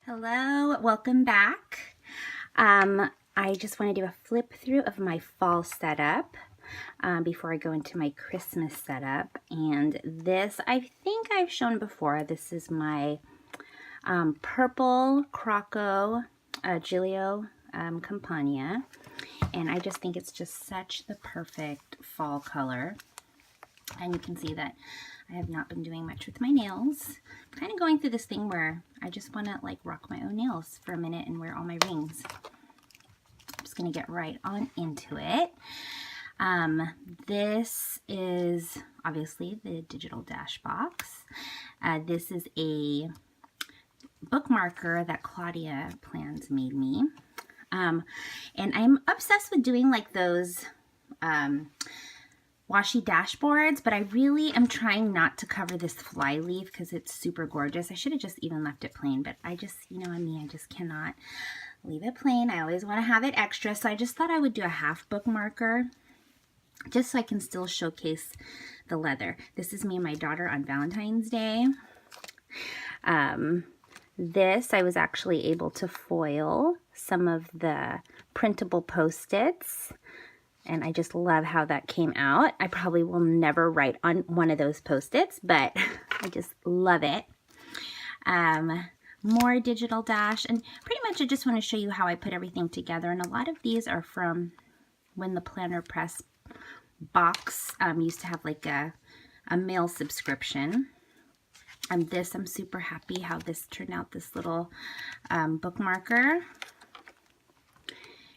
Hello, welcome back. I just want to do a flip through of my fall setup before I go into my Christmas setup. And this, I think I've shown before. This is my purple Croco Gillio Compagna. And I just think it's just such the perfect fall color. And you can see that I have not been doing much with my nails. Kind of going through this thing where I just want to like rock my own nails for a minute and wear all my rings. I'm just going to get right on into it. This is obviously the digital dash box. This is a bookmarker that Claudia Plans made me. And I'm obsessed with doing like those washi dashboards, but I really am trying not to cover this fly leaf because it's super gorgeous. I should have just even left it plain, but I just, you know me, I just cannot leave it plain. I always want to have it extra, so I just thought I would do a half bookmarker just so I can still showcase the leather. This is me and my daughter on Valentine's Day. This, I was actually able to foil some of the printable Post-its. And I just love how that came out. I probably will never write on one of those Post-its, but I just love it. More digital dash. And pretty much I just want to show you how I put everything together. And a lot of these are from when the Planner Press box used to have like a mail subscription. This, I'm super happy how this turned out, this little bookmarker.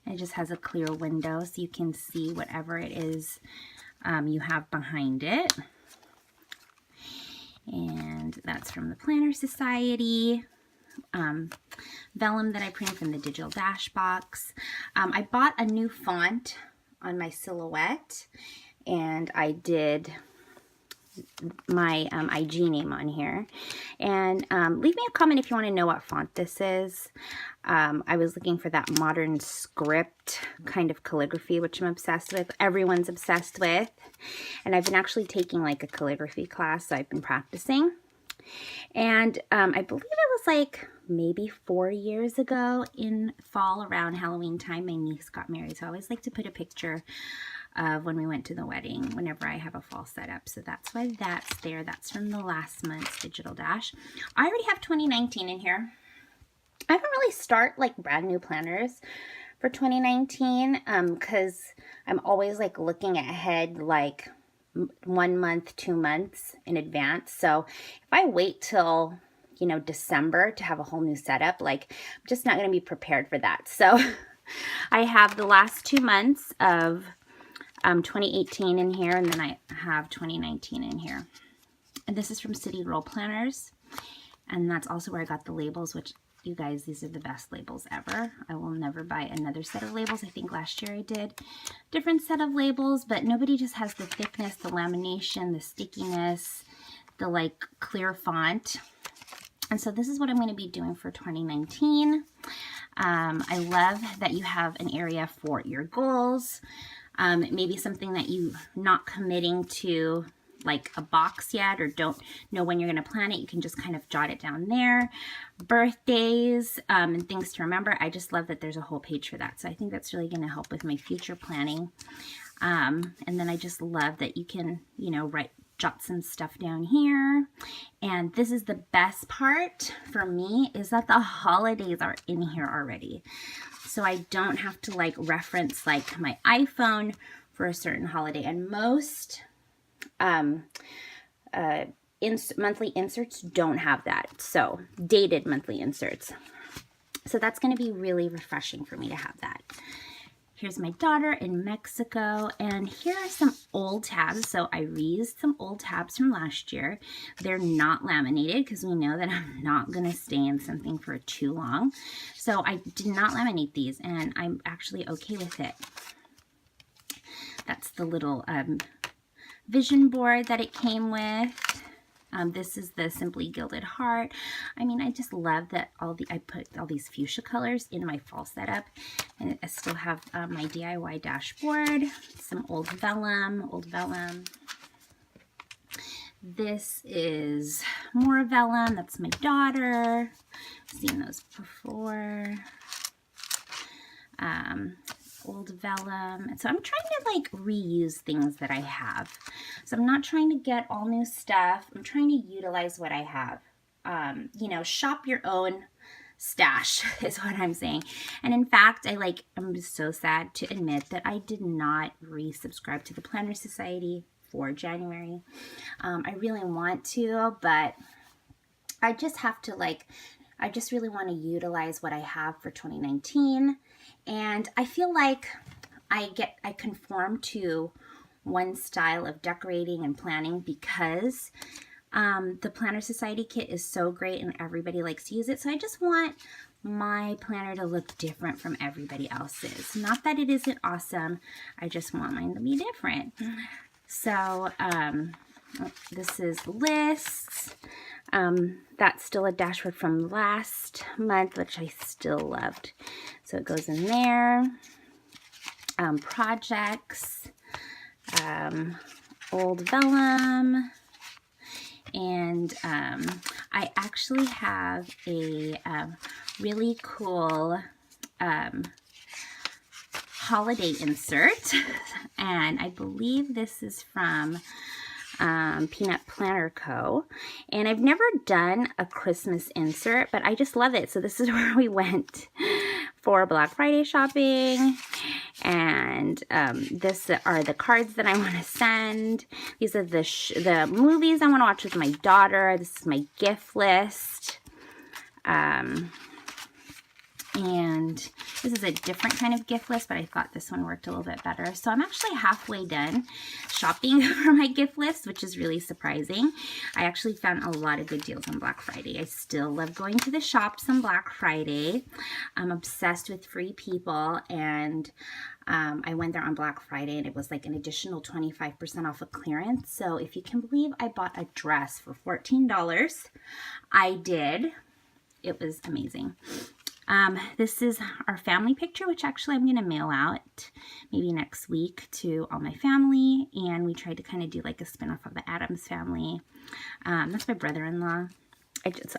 It just has a clear window so you can see whatever it is you have behind it. And that's from the Planner Society. Vellum that I printed from the digital dash box. I bought a new font on my silhouette and I did my IG name on here. And leave me a comment if you want to know what font this is. I was looking for that modern script kind of calligraphy, which I'm obsessed with. Everyone's obsessed with. And I've been actually taking like a calligraphy class, so I've been practicing. And I believe it was like maybe 4 years ago in fall around Halloween time, my niece got married. So I always like to put a picture of when we went to the wedding whenever I have a fall setup. So that's why that's there. That's from the last month's digital dash. I already have 2019 in here. I don't really start like brand new planners for 2019 because I'm always like looking ahead like 1 month, 2 months in advance. So if I wait till, you know, December to have a whole new setup, like I'm just not going to be prepared for that. So I have the last 2 months of 2018 in here, and then I have 2019 in here. And this is from City Roll Planners, and that's also where I got the labels, which you guys, these are the best labels ever. I will never buy another set of labels. I think last year I did a different set of labels, but nobody just has the thickness, the lamination, the stickiness, the like clear font. And so this is what I'm going to be doing for 2019. I love that you have an area for your goals. Maybe something that you're not committing to like a box yet or don't know when you're going to plan it. You can just kind of jot it down there. Birthdays and things to remember. I just love that there's a whole page for that. So I think that's really going to help with my future planning. And then I just love that you can, you know, jot some stuff down here. And this is the best part for me is that the holidays are in here already. So I don't have to like reference like my iPhone for a certain holiday. And most monthly inserts don't have that. So dated monthly inserts. So that's going to be really refreshing for me to have that. Here's my daughter in Mexico, and here are some old tabs. So I reused some old tabs from last year. They're not laminated because we know that I'm not going to stay in something for too long. So I did not laminate these, and I'm actually okay with it. That's the little vision board that it came with. This is the Simply Gilded Heart. I mean, I just love that I put all these fuchsia colors in my fall setup. And I still have my DIY dashboard, some old vellum. This is more vellum. That's my daughter. I've seen those before. Old vellum. And so I'm trying to like reuse things that I have. So I'm not trying to get all new stuff. I'm trying to utilize what I have. You know, shop your own stash is what I'm saying. And in fact, I'm just so sad to admit that I did not resubscribe to the Planner Society for January. I really want to, but I just have to I just really want to utilize what I have for 2019. And I feel like I conform to one style of decorating and planning because the Planner Society kit is so great and everybody likes to use it. So I just want my planner to look different from everybody else's. Not that it isn't awesome. I just want mine to be different. So this is lists. That's still a dashboard from last month, which I still loved. So it goes in there. Projects, old vellum, and I actually have a really cool holiday insert, and I believe this is from Peanut Planner Co. And I've never done a Christmas insert, but I just love it. So this is where we went for Black Friday shopping. And this are the cards that I want to send. These are the movies I want to watch with my daughter. This is my gift list. And this is a different kind of gift list, but I thought this one worked a little bit better. So I'm actually halfway done shopping for my gift list, which is really surprising. I actually found a lot of good deals on Black Friday. I still love going to the shops on Black Friday. I'm obsessed with Free People, and I went there on Black Friday and it was like an additional 25% off of clearance. So if you can believe I bought a dress for $14, I did. It was amazing. This is our family picture, which actually I'm going to mail out maybe next week to all my family. And we tried to kind of do like a spin-off of the Addams family. That's my brother-in-law.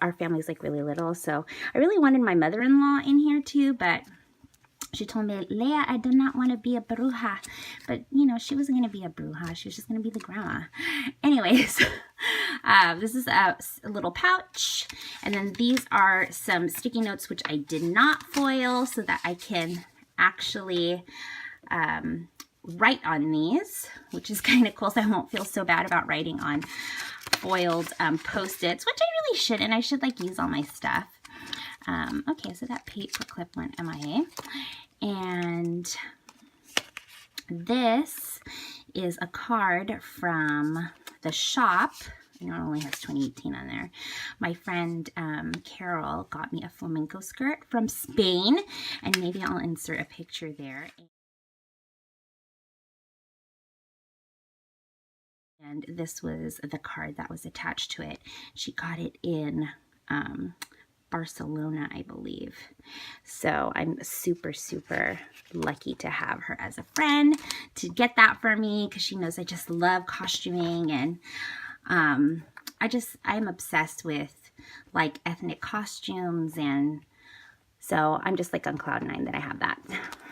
Our family's like really little, so I really wanted my mother-in-law in here too, but she told me, Leah, I do not want to be a bruja. But, you know, she wasn't going to be a bruja. She was just going to be the grandma. Anyways, this is a little pouch. And then these are some sticky notes, which I did not foil so that I can actually write on these, which is kind of cool. So I won't feel so bad about writing on foiled Post-its, which I really shouldn't. I should like use all my stuff. Okay, so that paper clip went MIA. And this is a card from the shop. I know it only has 2018 on there. My friend Carol got me a flamenco skirt from Spain, and maybe I'll insert a picture there. And this was the card that was attached to it. She got it in Barcelona, I believe. So I'm super, super lucky to have her as a friend to get that for me, because she knows I just love costuming, and I'm obsessed with like ethnic costumes, and so I'm just like on cloud nine that I have that.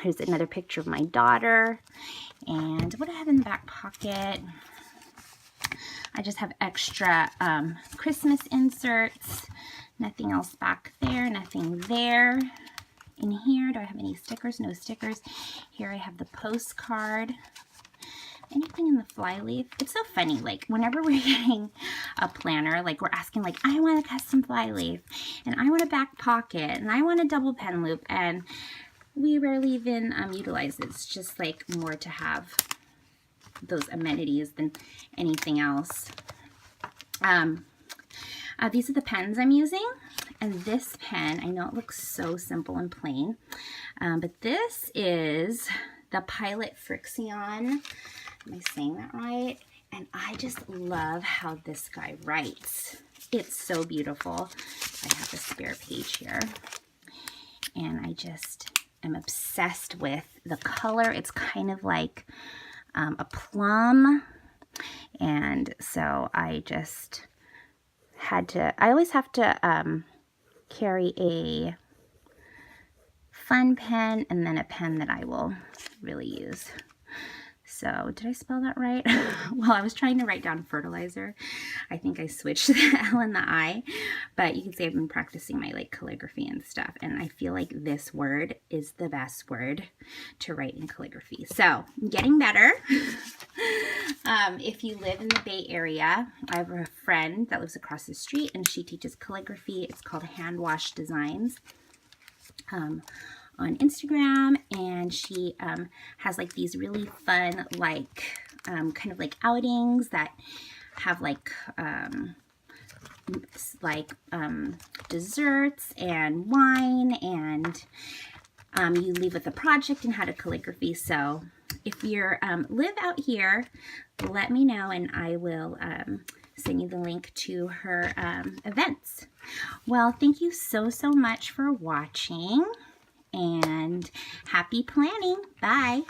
Here's another picture of my daughter, and what I have in the back pocket, I just have extra Christmas inserts. Nothing else back there, nothing there. In here, do I have any stickers? No stickers. Here I have the postcard. Anything in the flyleaf? It's so funny, like whenever we're getting a planner, like we're asking like, I want a custom flyleaf, and I want a back pocket, and I want a double pen loop, and we rarely even utilize it. It's just like more to have those amenities than anything else. These are the pens I'm using, and this pen, I know it looks so simple and plain, but this is the Pilot Frixion. Am I saying that right? And I just love how this guy writes. It's so beautiful. I have a spare page here, and I just am obsessed with the color. It's kind of like a plum, And so I just had to, I always have to carry a fun pen and then a pen that I will really use. So did I spell that right? Well, I was trying to write down fertilizer. I think I switched the L and the I, but you can see I've been practicing my like calligraphy and stuff, and I feel like this word is the best word to write in calligraphy. So I'm getting better. If you live in the Bay Area, I have a friend that lives across the street and she teaches calligraphy. It's called Hand Wash Designs. On Instagram, and she has like these really fun like kind of like outings that have like desserts and wine, and you leave with a project and how to calligraphy. So if you're live out here, let me know and I will send you the link to her events. Well, thank you so much for watching, and happy planning. Bye.